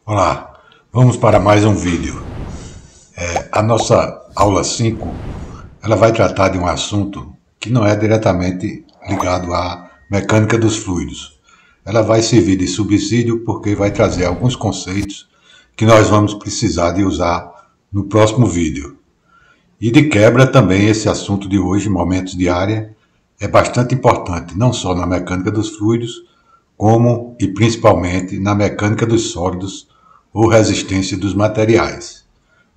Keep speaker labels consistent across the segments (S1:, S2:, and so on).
S1: Olá, vamos para mais um vídeo. A nossa aula 5, ela vai tratar de um assunto que não é diretamente ligado à mecânica dos fluidos. Ela vai servir de subsídio porque vai trazer alguns conceitos que nós vamos precisar de usar no próximo vídeo. E de quebra também esse assunto de hoje, momentos de área, é bastante importante, não só na mecânica dos fluidos, como e principalmente na mecânica dos sólidos ou resistência dos materiais.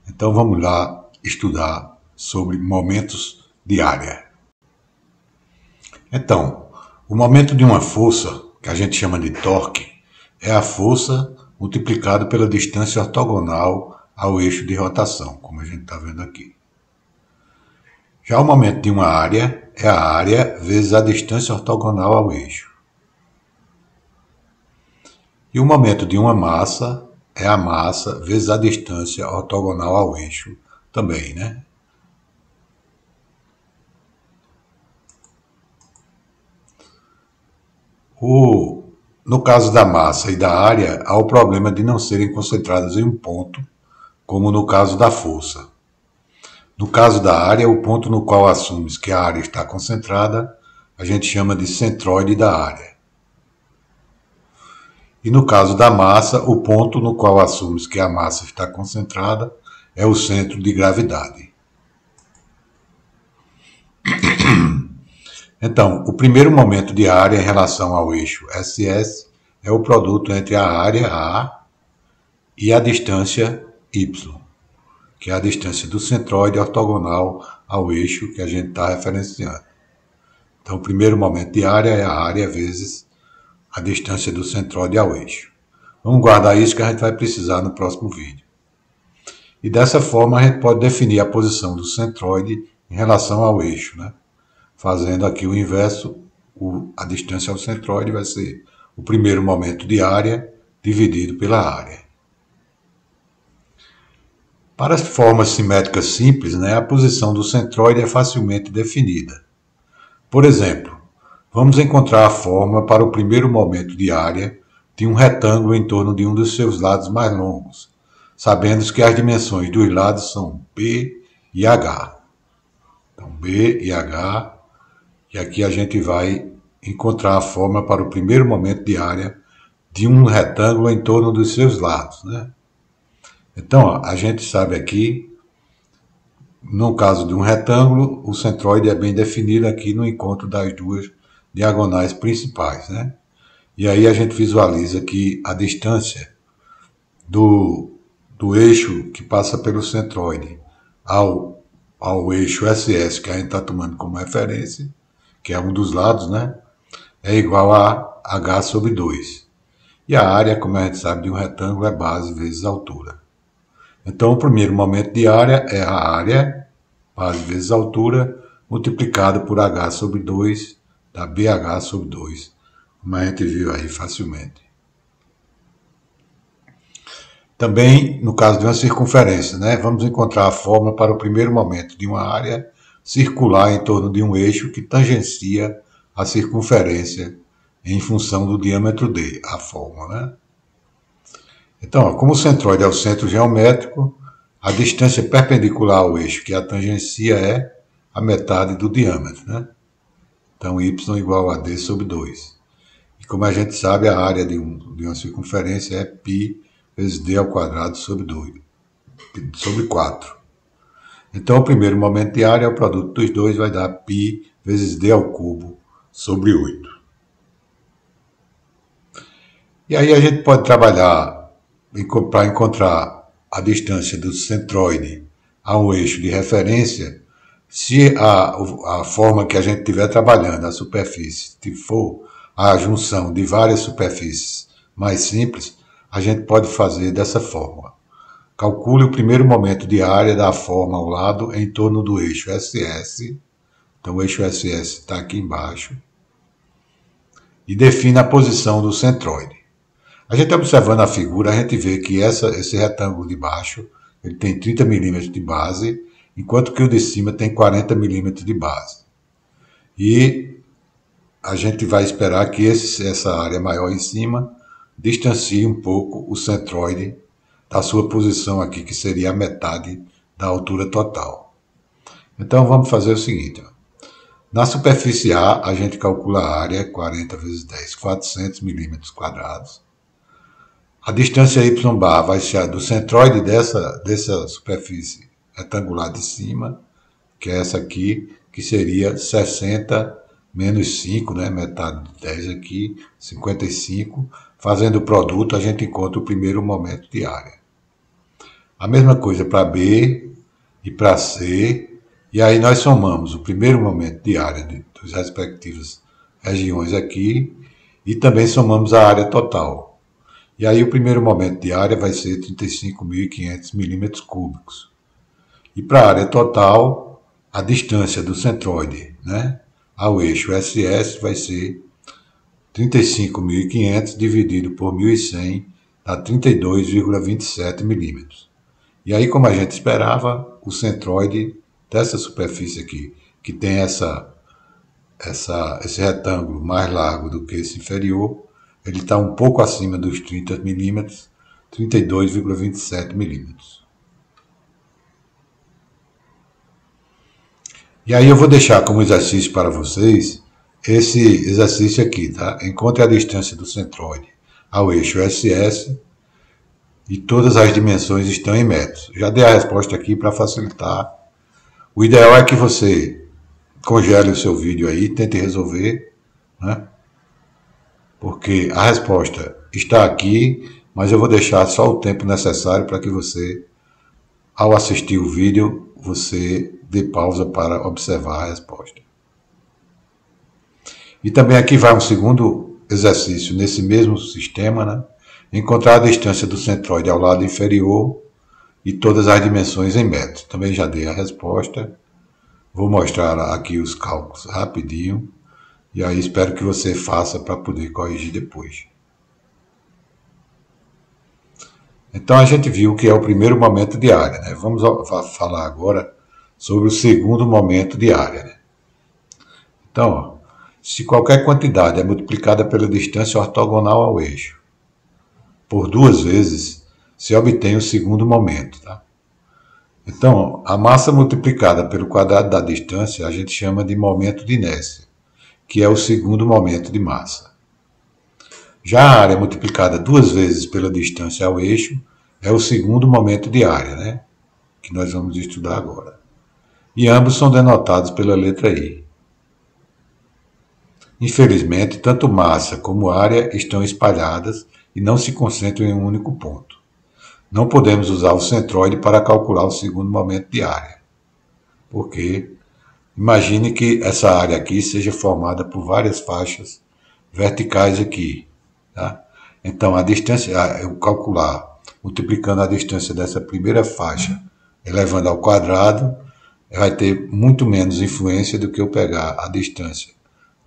S1: Então vamos lá estudar sobre momentos de área. Então, o momento de uma força, que a gente chama de torque, é a força multiplicada pela distância ortogonal ao eixo de rotação, como a gente está vendo aqui. Já o momento de uma área é a área vezes a distância ortogonal ao eixo. E o momento de uma massa é a massa vezes a distância ortogonal ao eixo também, né? No caso da massa e da área, há o problema de não serem concentradas em um ponto, como no caso da força. No caso da área, o ponto no qual assumes que a área está concentrada, a gente chama de centroide da área. E no caso da massa, o ponto no qual assumes que a massa está concentrada é o centro de gravidade. Então, o primeiro momento de área em relação ao eixo SS é o produto entre a área A e a distância Y, que é a distância do centroide ortogonal ao eixo que a gente está referenciando. Então, o primeiro momento de área é a área vezes a distância do centroide ao eixo. Vamos guardar isso que a gente vai precisar no próximo vídeo. E dessa forma a gente pode definir a posição do centroide em relação ao eixo, né? Fazendo aqui o inverso, a distância ao centroide vai ser o primeiro momento de área dividido pela área. Para as formas simétricas simples, né, a posição do centroide é facilmente definida. Por exemplo, vamos encontrar a forma para o primeiro momento de área de um retângulo em torno de um dos seus lados mais longos, sabendo que as dimensões dos lados são B e H. Então, B e H, e aqui a gente vai encontrar a forma para o primeiro momento de área de um retângulo em torno dos seus lados, né? Então, a gente sabe aqui, no caso de um retângulo, o centroide é bem definido aqui no encontro das duas diagonais principais, né? E aí a gente visualiza que a distância do eixo que passa pelo centroide ao eixo SS, que a gente está tomando como referência, que é um dos lados, né? É igual a H sobre 2. E a área, como a gente sabe, de um retângulo é base vezes altura. Então, o primeiro momento de área é a área, base vezes altura, multiplicado por H sobre 2, dá BH sobre 2, como a gente viu aí facilmente. Também, no caso de uma circunferência, né, vamos encontrar a fórmula para o primeiro momento de uma área circular em torno de um eixo que tangencia a circunferência em função do diâmetro D, a fórmula, né? Então, como o centroide é o centro geométrico, a distância perpendicular ao eixo que a tangencia é a metade do diâmetro, né? Então, y igual a d sobre 2. E como a gente sabe, a área de uma circunferência é π vezes d ao quadrado sobre 2, sobre 4. Então, o primeiro momento de área, o produto dos dois vai dar π vezes d ao cubo sobre 8. E aí a gente pode trabalhar para encontrar a distância do centroide a um eixo de referência. Se a forma que a gente estiver trabalhando, a superfície, for a junção de várias superfícies mais simples, a gente pode fazer dessa forma. Calcule o primeiro momento de área da forma ao lado em torno do eixo SS. Então, o eixo SS está aqui embaixo. E defina a posição do centroide. A gente observando a figura, a gente vê que esse retângulo de baixo ele tem 30 milímetros de base, enquanto que o de cima tem 40 milímetros de base. E a gente vai esperar que essa área maior em cima distancie um pouco o centroide da sua posição aqui, que seria a metade da altura total. Então vamos fazer o seguinte. Ó. Na superfície A, a gente calcula a área 40 vezes 10, 400 milímetros quadrados. A distância y bar vai ser a do centroide dessa superfície retangular de cima, que é essa aqui, que seria 60 menos 5, né? Metade de 10 aqui, 55. Fazendo o produto, a gente encontra o primeiro momento de área. A mesma coisa para B e para C, e aí nós somamos o primeiro momento de área dos respectivas regiões aqui, e também somamos a área total. E aí o primeiro momento de área vai ser 35.500 milímetros cúbicos. E para a área total, a distância do centroide, né, ao eixo SS vai ser 35.500 dividido por 1.100 dá 32,27 milímetros. E aí, como a gente esperava, o centroide dessa superfície aqui, que tem esse retângulo mais largo do que esse inferior, ele está um pouco acima dos 30 milímetros, 32,27 milímetros. E aí eu vou deixar como exercício para vocês esse exercício aqui, tá? Encontre a distância do centroide ao eixo SS e todas as dimensões estão em metros. Já dei a resposta aqui para facilitar. O ideal é que você congele o seu vídeo aí, tente resolver, né? Porque a resposta está aqui, mas eu vou deixar só o tempo necessário para que você, ao assistir o vídeo, você dê pausa para observar a resposta. E também aqui vai um segundo exercício nesse mesmo sistema, né? Encontrar a distância do centroide ao lado inferior e todas as dimensões em metros. Também já dei a resposta. Vou mostrar aqui os cálculos rapidinho. E aí espero que você faça para poder corrigir depois. Então a gente viu que é o primeiro momento de área, né? Vamos falar agora sobre o segundo momento de área, né? Então, ó, se qualquer quantidade é multiplicada pela distância ortogonal ao eixo por 2 vezes, se obtém o segundo momento, tá? Então, a massa multiplicada pelo quadrado da distância a gente chama de momento de inércia, que é o segundo momento de massa. Já a área multiplicada 2 vezes pela distância ao eixo é o segundo momento de área, né? Que nós vamos estudar agora. E ambos são denotados pela letra I. Infelizmente, tanto massa como área estão espalhadas e não se concentram em um único ponto. Não podemos usar o centroide para calcular o segundo momento de área, porque imagine que essa área aqui seja formada por várias faixas verticais aqui, tá? Então, a distância, eu calcular, multiplicando a distância dessa primeira faixa, elevando ao quadrado, vai ter muito menos influência do que eu pegar a distância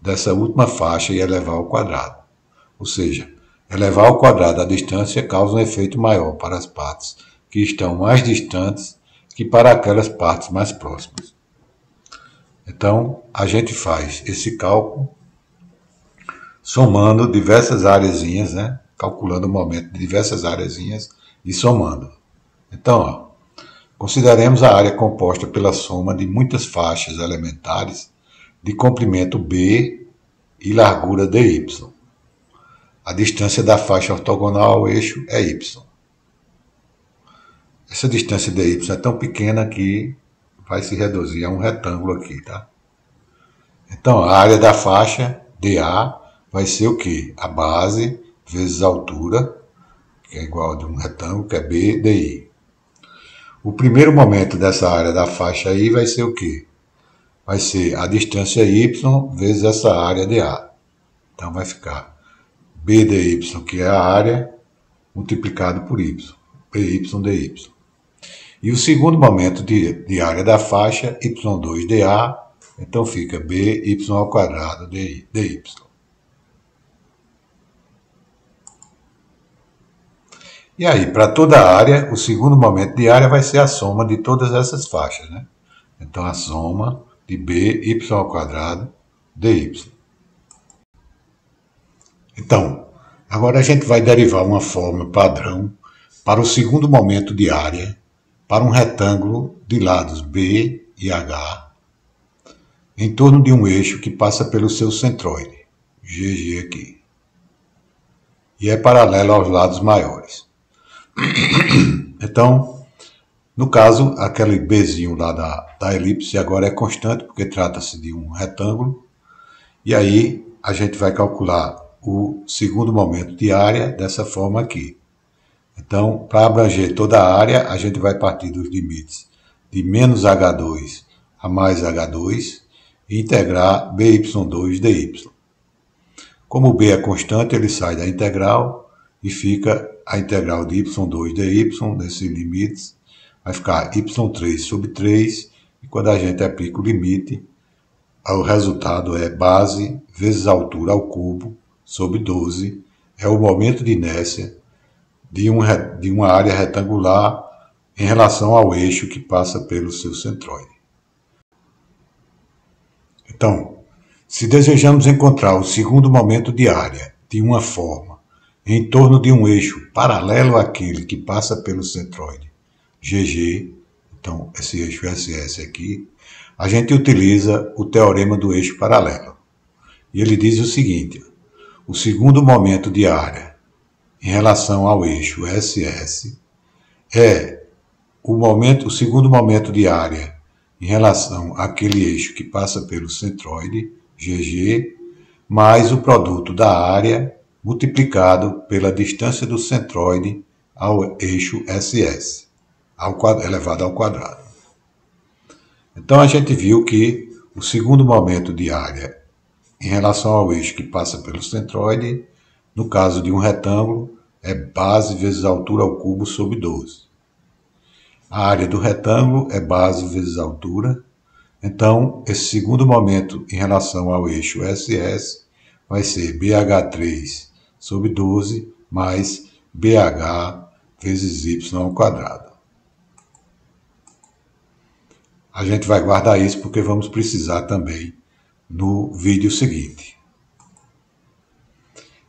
S1: dessa última faixa e elevar ao quadrado. Ou seja, elevar ao quadrado a distância causa um efeito maior para as partes que estão mais distantes que para aquelas partes mais próximas. Então, a gente faz esse cálculo somando diversas areazinhas, né? Calculando o momento de diversas areazinhas e somando. Então, ó, consideremos a área composta pela soma de muitas faixas elementares de comprimento B e largura dy. A distância da faixa ortogonal ao eixo é y. Essa distância dy é tão pequena que vai se reduzir a um retângulo aqui, tá? Então, a área da faixa dA vai ser o quê? A base vezes a altura, que é igual a de um retângulo, que é B dy. O primeiro momento dessa área da faixa aí vai ser o quê? Vai ser a distância y vezes essa área dA. Então, vai ficar B dy, que é a área, multiplicado por y, py dy. E o segundo momento de área da faixa, y2 dA, então fica by ao quadrado dy. E aí, para toda a área, o segundo momento de área vai ser a soma de todas essas faixas, né? Então, a soma de by ao quadrado dy. Então, Agora a gente vai derivar uma forma padrão para o segundo momento de área para um retângulo de lados B e H em torno de um eixo que passa pelo seu centroide, GG aqui, e é paralelo aos lados maiores. Então, no caso, aquele Bzinho lá da elipse agora é constante, porque trata-se de um retângulo, e aí a gente vai calcular o segundo momento de área dessa forma aqui. Então, para abranger toda a área, a gente vai partir dos limites de menos H2 a mais H2 e integrar by2 dy. Como o b é constante, ele sai da integral e fica a integral de y2 dy, nesses limites, vai ficar y3 sobre 3, e quando a gente aplica o limite, o resultado é base vezes altura ao cubo sobre 12, é o momento de inércia de uma área retangular em relação ao eixo que passa pelo seu centroide. Então, se desejamos encontrar o segundo momento de área de uma forma em torno de um eixo paralelo àquele que passa pelo centroide GG, então esse eixo SS aqui, a gente utiliza o teorema do eixo paralelo. E ele diz o seguinte: o segundo momento de área em relação ao eixo SS é o segundo momento de área em relação àquele eixo que passa pelo centroide, GG, mais o produto da área multiplicado pela distância do centroide ao eixo SS, elevado ao quadrado. Então a gente viu que o segundo momento de área em relação ao eixo que passa pelo centroide, no caso de um retângulo, é base vezes altura ao cubo sobre 12. A área do retângulo é base vezes altura. Então, esse segundo momento em relação ao eixo SS vai ser BH3 sobre 12 mais BH vezes Y ao quadrado. A gente vai guardar isso porque vamos precisar também no vídeo seguinte.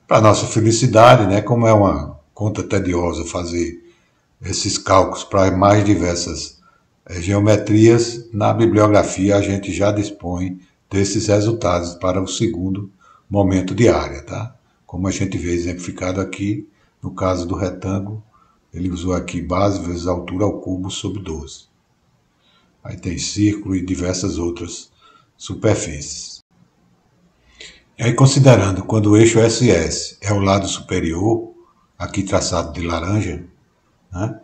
S1: Para nossa felicidade, né, como é uma conta tediosa fazer esses cálculos para mais diversas geometrias, na bibliografia a gente já dispõe desses resultados para o segundo momento de área, tá? Como a gente vê exemplificado aqui, no caso do retângulo, ele usou aqui base vezes altura ao cubo sobre 12. Aí tem círculo e diversas outras superfícies. E aí, considerando quando o eixo SS é o lado superior, aqui traçado de laranja, né,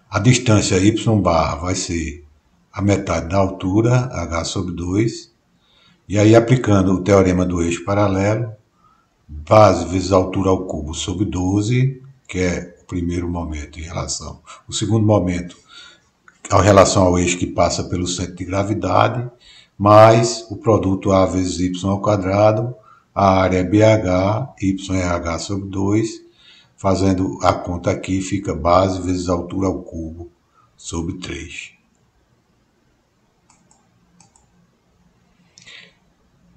S1: a distância y barra vai ser a metade da altura, h sobre 2, e aí aplicando o teorema do eixo paralelo, base vezes altura ao cubo sobre 12, que é o primeiro momento em relação, o segundo momento em relação ao eixo que passa pelo centro de gravidade, mais o produto a vezes y ao quadrado, a área é BH, y é h sobre 2, fazendo a conta aqui, fica base vezes altura ao cubo sobre 3.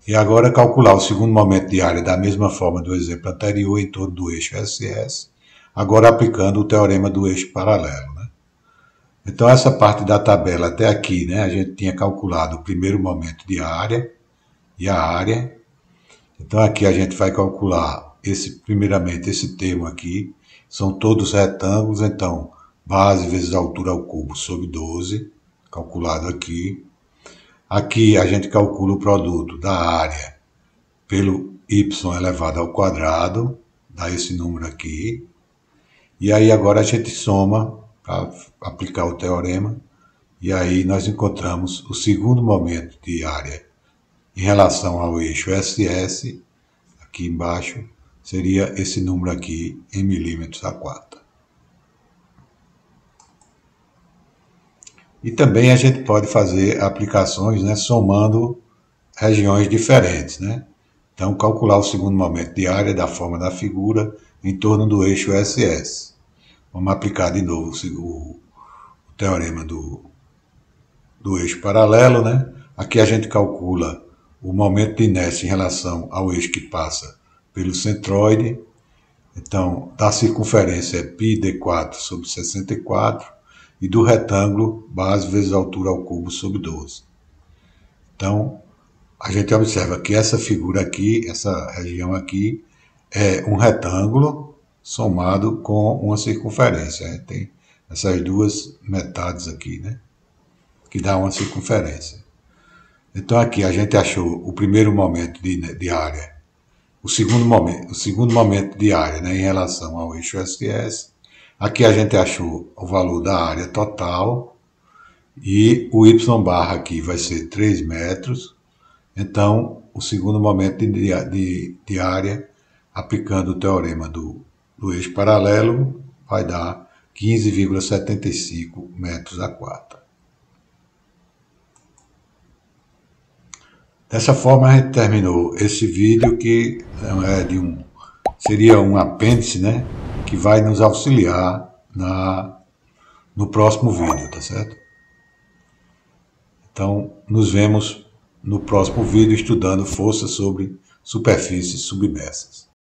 S1: E agora calcular o segundo momento de área da mesma forma do exemplo anterior em torno do eixo SS, agora aplicando o teorema do eixo paralelo, né? Então essa parte da tabela até aqui, né, a gente tinha calculado o primeiro momento de área e a área. Então aqui a gente vai calcular primeiramente esse termo aqui, são todos retângulos, então base vezes altura ao cubo sobre 12, calculado aqui. Aqui a gente calcula o produto da área pelo y elevado ao quadrado, dá esse número aqui. E aí agora a gente soma para aplicar o teorema, e aí nós encontramos o segundo momento de área em relação ao eixo SS, aqui embaixo, seria esse número aqui em milímetros a quadro. E também a gente pode fazer aplicações, né, somando regiões diferentes, né? Então, calcular o segundo momento de área da forma da figura em torno do eixo SS. Vamos aplicar de novo o teorema do eixo paralelo, né? Aqui a gente calcula o momento de inércia em relação ao eixo que passa pelo centroide. Então, da circunferência é πd4 sobre 64 e do retângulo, base vezes altura ao cubo sobre 12. Então, a gente observa que essa figura aqui, essa região aqui, é um retângulo somado com uma circunferência. Tem essas duas metades aqui, né? Que dá uma circunferência. Então aqui a gente achou o primeiro momento de área, o segundo momento de área, né, em relação ao eixo SS. Aqui a gente achou o valor da área total e o y barra aqui vai ser 3 metros. Então, o segundo momento de área, aplicando o teorema do eixo paralelo, vai dar 15,75 metros a quadra. Dessa forma, a gente terminou esse vídeo, que seria um apêndice, né, que vai nos auxiliar no próximo vídeo, tá certo? Então, nos vemos no próximo vídeo estudando forças sobre superfícies submersas.